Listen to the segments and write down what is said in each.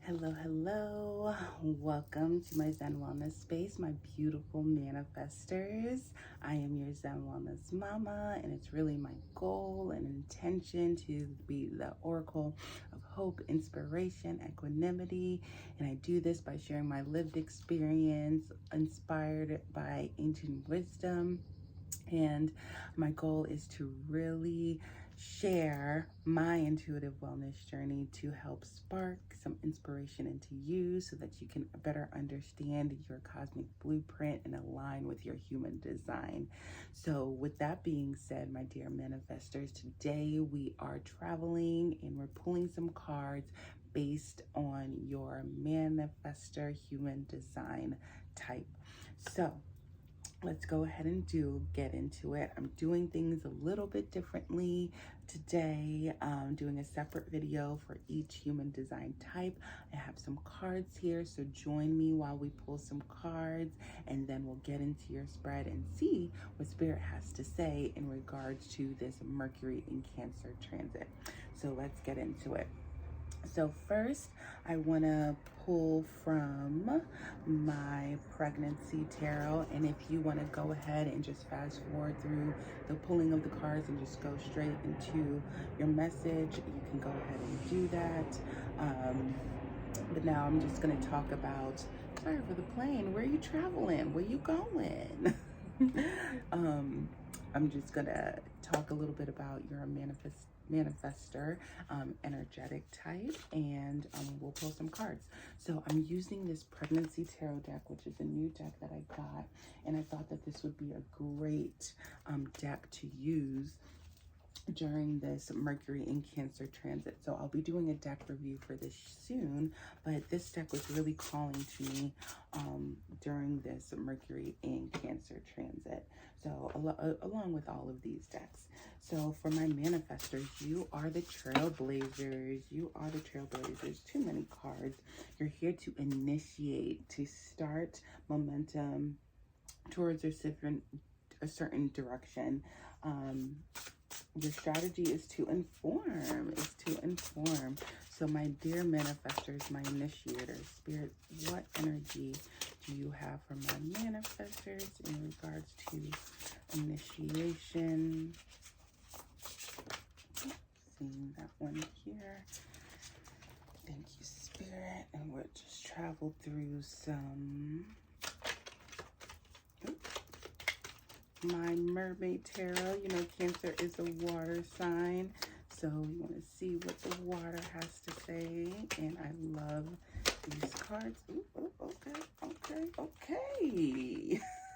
Hello, hello. Welcome to my Zen Wellness space, my beautiful manifestors. I am your Zen Wellness mama, and it's really my goal and intention to be the oracle of hope, inspiration, equanimity. And I do this by sharing my lived experience inspired by ancient wisdom. And my goal is to really share my intuitive wellness journey to help spark some inspiration into you so that you can better understand your cosmic blueprint and align with your human design. So with that being said, my dear manifestors, today we are traveling and we're pulling some cards based on your manifestor human design type. So let's go ahead and get into it. I'm doing things a little bit differently today. I'm doing a separate video for each human design type. I have some cards here, so join me while we pull some cards, and then we'll get into your spread and see what Spirit has to say in regards to this Mercury in Cancer transit. So let's get into it. So first, I want to pull from my pregnancy tarot, and if you want to go ahead and just fast forward through the pulling of the cards and just go straight into your message, you can go ahead and do that. But now I'm just going to talk about, sorry for the plane, where are you traveling? Where you going? I'm just going to talk a little bit about your manifestor energetic type, and we'll pull some cards. So I'm using this pregnancy tarot deck, which is a new deck that I got, and I thought that this would be a great deck to use during this Mercury in Cancer transit. So I'll be doing a deck review for this soon, but this deck was really calling to me during this Mercury in Cancer transit. So along with all of these decks. So for my manifestors, you are the trailblazers. You are the trailblazers. Too many cards. You're here to initiate, to start momentum towards a certain direction. Your strategy is to inform, So my dear manifestors, my initiators, Spirit, what energy do you have for my manifestors in regards to initiation? Seeing that one here. Thank you, Spirit. And we'll just travel through some... my mermaid tarot. You know, Cancer is a water sign, so you want to see what the water has to say. And I love these cards. Ooh, okay.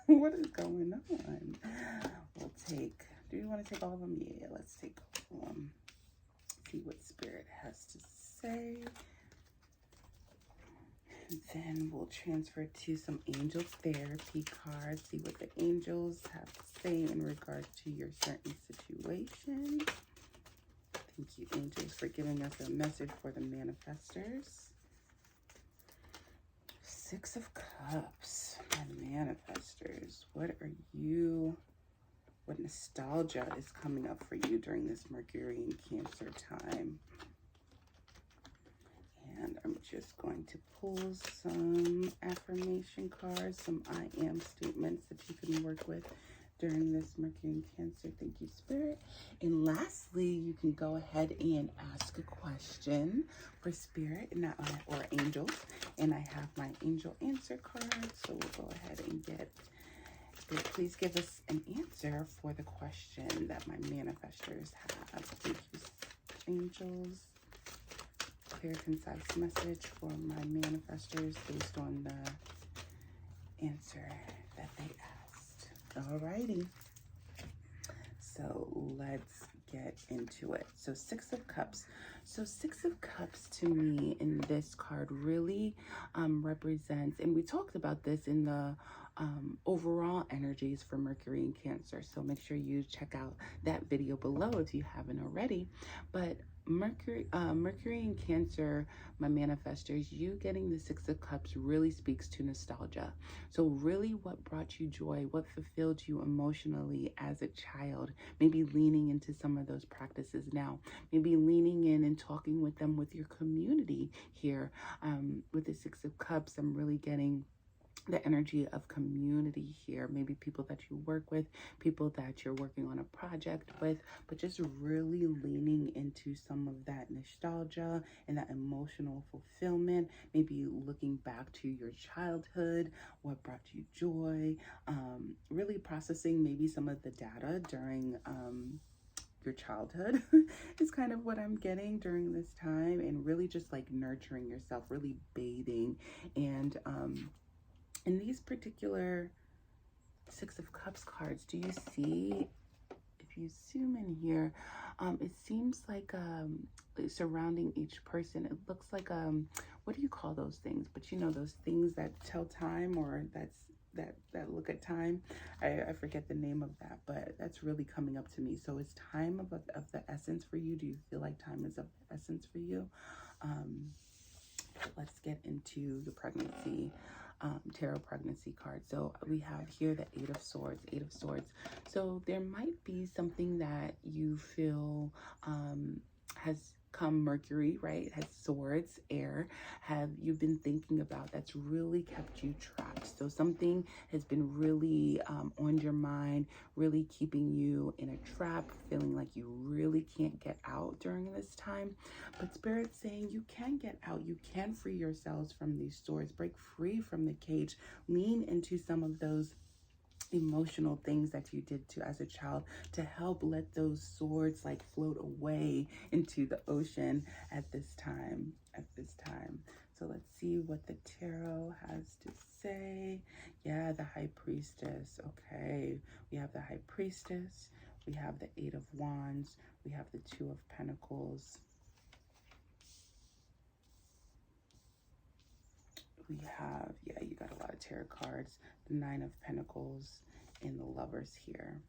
What is going on? We'll take, do you want to take all of them? Yeah, let's take all of them. See what Spirit has to say. Then we'll transfer to some angel therapy cards. See what the angels have to say in regards to your certain situation. Thank you, angels, for giving us a message for the manifestors. Six of Cups, my manifestors. What nostalgia is coming up for you during this Mercury in Cancer time? And I'm just going to pull some affirmation cards, some I am statements that you can work with during this Mercury in Cancer. Thank you, Spirit. And lastly, you can go ahead and ask a question for Spirit or angels. And I have my angel answer card. So we'll go ahead and get Spirit. Please give us an answer for the question that my manifestors have. Thank you, angels. Clear, concise message for my manifestors based on the answer that they asked. Alrighty. So let's get into it. So Six of Cups. So Six of Cups to me in this card really represents, and we talked about this in the overall energies for Mercury in Cancer. So make sure you check out that video below if you haven't already. But Mercury in Cancer, my manifestors, you getting the Six of Cups really speaks to nostalgia. So really what brought you joy, what fulfilled you emotionally as a child, maybe leaning into some of those practices now, maybe leaning in and talking with them with your community here. With the Six of Cups, I'm really getting the energy of community here, maybe people that you work with, people that you're working on a project with, but just really leaning into some of that nostalgia and that emotional fulfillment, maybe looking back to your childhood, what brought you joy, really processing maybe some of the data during your childhood is kind of what I'm getting during this time, and really just like nurturing yourself, really bathing. And in these particular Six of Cups cards, do you see, if you zoom in here, it seems like surrounding each person, it looks like, what do you call those things? But you know, those things that tell time, or that look at time. I forget the name of that, but that's really coming up to me. So is time of the essence for you? Do you feel like time is of the essence for you? Let's get into the pregnancy tarot pregnancy card. So we have here the Eight of Swords. So there might be something that you feel has come Mercury, right? Has swords, air, have you been thinking about that's really kept you trapped. So something has been really on your mind, really keeping you in a trap, feeling like you really can't get out during this time. But Spirit's saying you can get out. You can free yourselves from these swords, break free from the cage, lean into some of those emotional things that you did to as a child to help let those swords like float away into the ocean at this time. So let's see what the tarot has to say. Yeah, the High Priestess. Okay, we have the High Priestess, we have the Eight of Wands, we have the Two of Pentacles, we have, yeah, you got a lot of tarot cards, the Nine of Pentacles, and the Lovers here.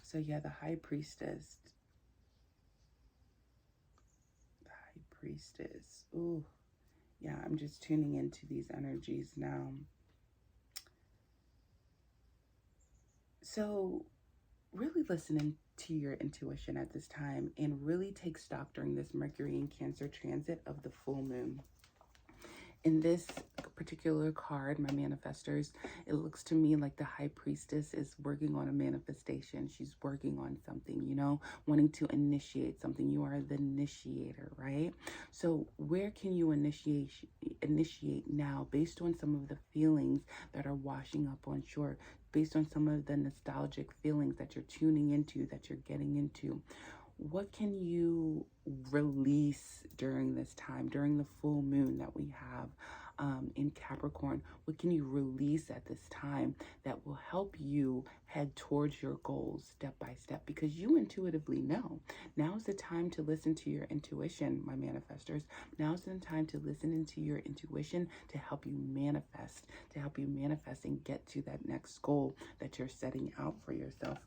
So yeah, the High Priestess. Ooh, yeah, I'm just tuning into these energies now. So really listening to your intuition at this time, and really take stock during this Mercury in Cancer transit of the full moon. In this particular card, my manifestors, it looks to me like the High Priestess is working on a manifestation. She's working on something, you know, wanting to initiate something. You are the initiator, right? So where can you initiate now, based on some of the feelings that are washing up on shore, based on some of the nostalgic feelings that you're tuning into, that you're getting into? What can you release during this time, during the full moon that we have in Capricorn? What can you release at this time that will help you head towards your goals step by step? Because you intuitively know. Now's the time to listen to your intuition, my manifestors. Now's the time to listen into your intuition to help you manifest, and get to that next goal that you're setting out for yourself.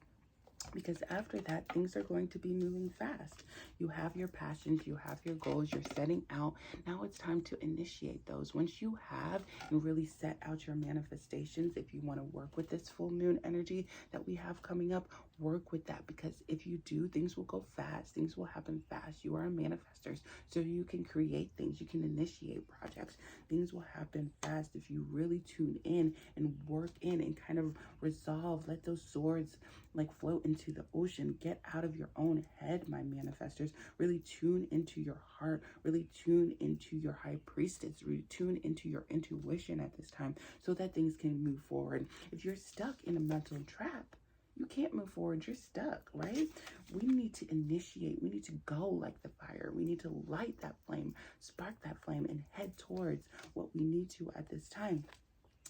Because after that, things are going to be moving fast. You have your passions, you have your goals, you're setting out. Now it's time to initiate those. Once you have and really set out your manifestations, if you want to work with this full moon energy that we have coming up, work with that. Because if you do, things will go fast. Things will happen fast. You are a manifestors, so you can create things. You can initiate projects. Things will happen fast if you really tune in and work in and kind of resolve. Let those swords like float into the ocean. Get out of your own head, my manifestors. Really tune into your heart. Really tune into your High Priestess. Really tune into your intuition at this time so that things can move forward. If you're stuck in a mental trap, you can't move forward. You're stuck, right? We need to initiate. We need to go like the fire. We need to light that flame, spark that flame, and head towards what we need to at this time.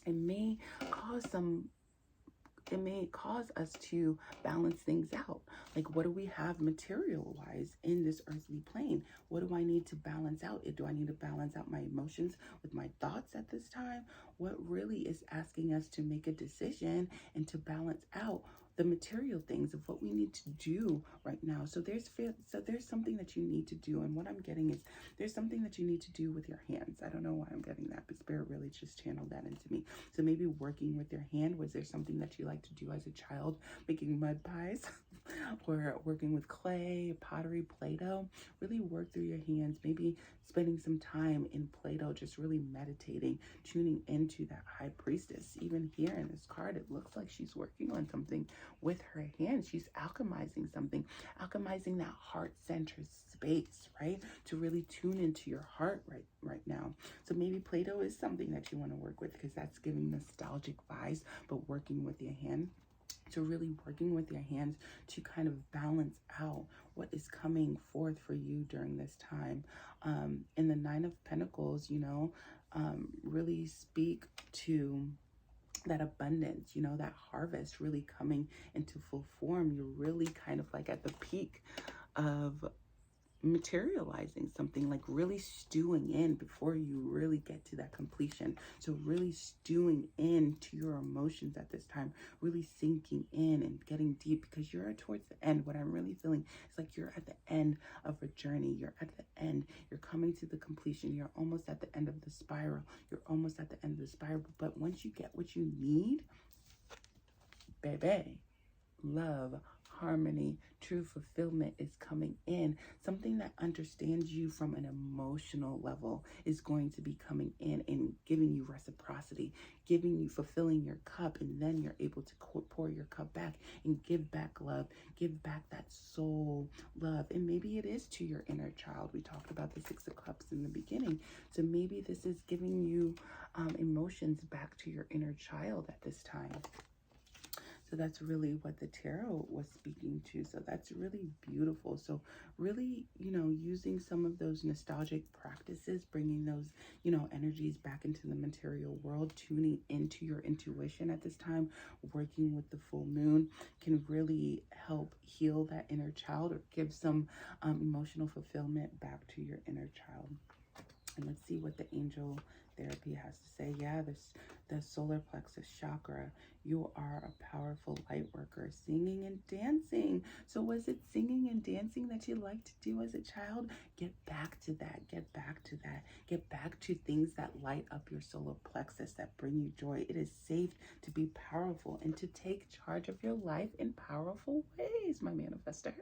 It may cause us to balance things out. Like, what do we have material wise in this earthly plane? What do I need to balance out? Do I need to balance out my emotions with my thoughts at this time? What really is asking us to make a decision and to balance out the material things of what we need to do right now. So there's something that you need to do, and what I'm getting is there's something that you need to do with your hands. I don't know why I'm getting that, but Spirit really just channeled that into me. So maybe working with your hand. Was there something that you like to do as a child, making mud pies or working with clay, pottery, Play-Doh? Really work through your hands. Maybe spending some time in Play-Doh, just really meditating, tuning into that high priestess. Even here in this card, it looks like she's working on something with her hands. She's alchemizing something, alchemizing that heart-centered space, right? To really tune into your heart right now. So maybe Play-Doh is something that you want to work with, because that's giving nostalgic vibes, but working with your hand. So really working with your hands to kind of balance out what is coming forth for you during this time. In the Nine of Pentacles, really speak to that abundance, that harvest really coming into full form. You're really kind of like at the peak of materializing something, like really stewing in before you really get to that completion. So really stewing into your emotions at this time, really sinking in and getting deep, because you're towards the end. What I'm really feeling is like you're at the end of a journey. You're at the end. You're coming to the completion. You're almost at the end of the spiral. You're almost at the end of the spiral. But once you get what you need, baby, love, harmony, true fulfillment is coming in. Something that understands you from an emotional level is going to be coming in and giving you reciprocity, giving you, fulfilling your cup, and then you're able to pour your cup back and give back love, give back that soul love. And maybe it is to your inner child. We talked about the Six of Cups in the beginning. So maybe this is giving you emotions back to your inner child at this time. So that's really what the tarot was speaking to. So that's really beautiful. So really, using some of those nostalgic practices, bringing those, energies back into the material world, tuning into your intuition at this time, working with the full moon can really help heal that inner child, or give some emotional fulfillment back to your inner child. And let's see what the angel therapy has to say. Yeah, the solar plexus chakra. You are a powerful light worker, singing and dancing. So was it singing and dancing that you liked to do as a child? Get back to that. Get back to that. Get back to things that light up your solar plexus, that bring you joy. It is safe to be powerful and to take charge of your life in powerful ways, my manifestor.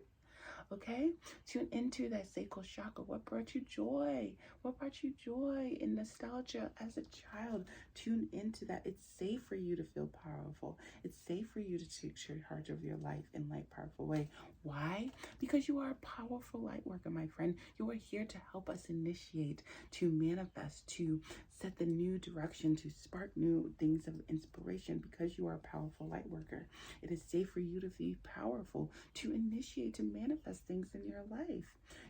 Okay, tune into that sacral chakra. What brought you joy? What brought you joy and nostalgia as a child? Tune into that. It's safe for you to feel powerful. It's safe for you to take charge of your life in light, powerful way. Why? Because you are a powerful light worker, my friend. You are here to help us initiate, to manifest, to set the new direction, to spark new things of inspiration, because you are a powerful light worker. It is safe for you to be powerful, to initiate, to manifest things in your life.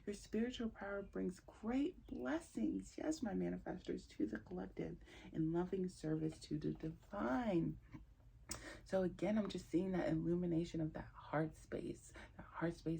Your spiritual power brings great blessings, yes, my manifestors, to the collective, in loving service to the divine. So again, I'm just seeing that illumination of that heart space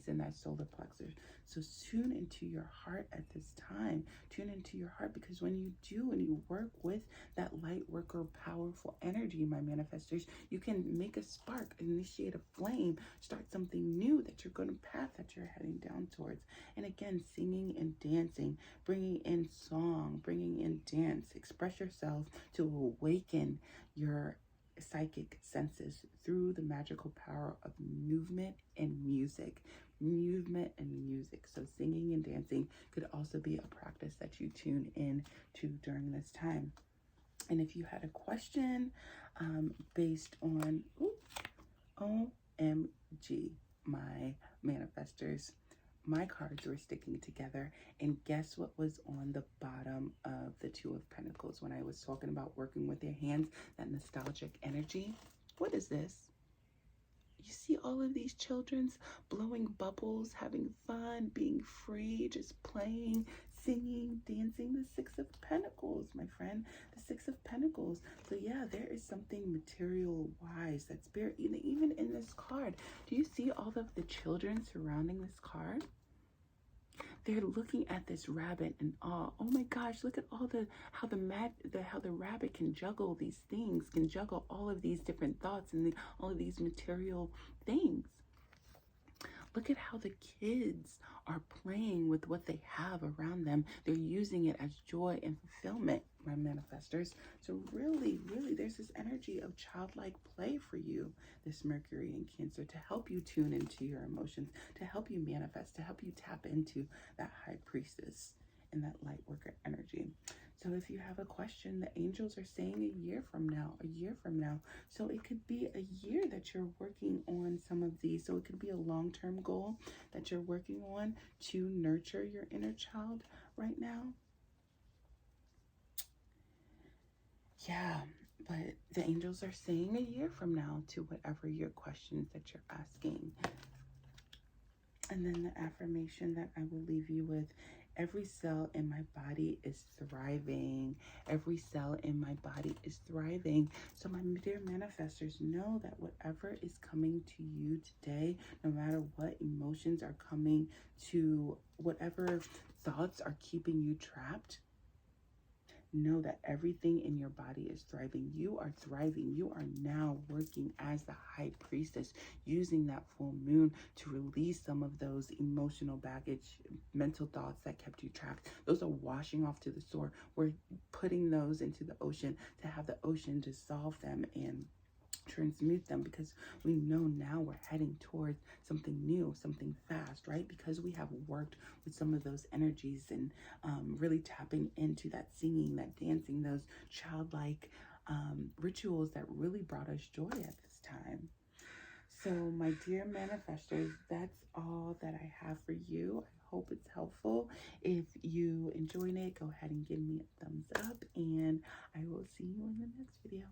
in that solar plexus. So tune into your heart at this time. Tune into your heart, because when you do, and you work with that light worker, powerful energy, my manifestors, you can make a spark, initiate a flame, start something new that you're going to path that you're heading down towards. And again, singing and dancing, bringing in song, bringing in dance, express yourself to awaken your psychic senses through the magical power of movement and music. So singing and dancing could also be a practice that you tune in to during this time. And if you had a question based on OMG, my manifestors, my cards were sticking together, and guess what was on the bottom of the Two of Pentacles when I was talking about working with your hands, that nostalgic energy? What is this? You see all of these children's blowing bubbles, having fun, being free, just playing, singing, dancing. The Six of Pentacles, my friend, the Six of Pentacles. So yeah, there is something material-wise that's spirit, even in this card. Do you see all of the children surrounding this card? They're looking at this rabbit in awe. Oh my gosh, look at all how the rabbit can juggle these things, can juggle all of these different thoughts and all of these material things. Look at how the kids are playing with what they have around them. They're using it as joy and fulfillment, my manifestors. So really, really, there's this energy of childlike play for you, this Mercury in Cancer, to help you tune into your emotions, to help you manifest, to help you tap into that high priestess and that light worker energy. So if you have a question, the angels are saying a year from now, a year from now. So it could be a year that you're working on some of these. So it could be a long-term goal that you're working on to nurture your inner child right now. Yeah, but the angels are saying a year from now to whatever your questions that you're asking. And then the affirmation that I will leave you with: every cell in my body is thriving. Every cell in my body is thriving. So my dear manifestors, know that whatever is coming to you today, no matter what emotions are coming to, whatever thoughts are keeping you trapped, know that everything in your body is thriving. You are thriving. You are now working as the high priestess, using that full moon to release some of those emotional baggage, mental thoughts that kept you trapped. Those are washing off to the shore. We're putting those into the ocean to have the ocean dissolve them and transmute them, because we know now we're heading towards something new, something fast, right? Because we have worked with some of those energies and really tapping into that singing, that dancing, those childlike rituals that really brought us joy at this time. So my dear manifestors, that's all that I have for you. I hope it's helpful. If you enjoyed it, go ahead and give me a thumbs up, and I will see you in the next video.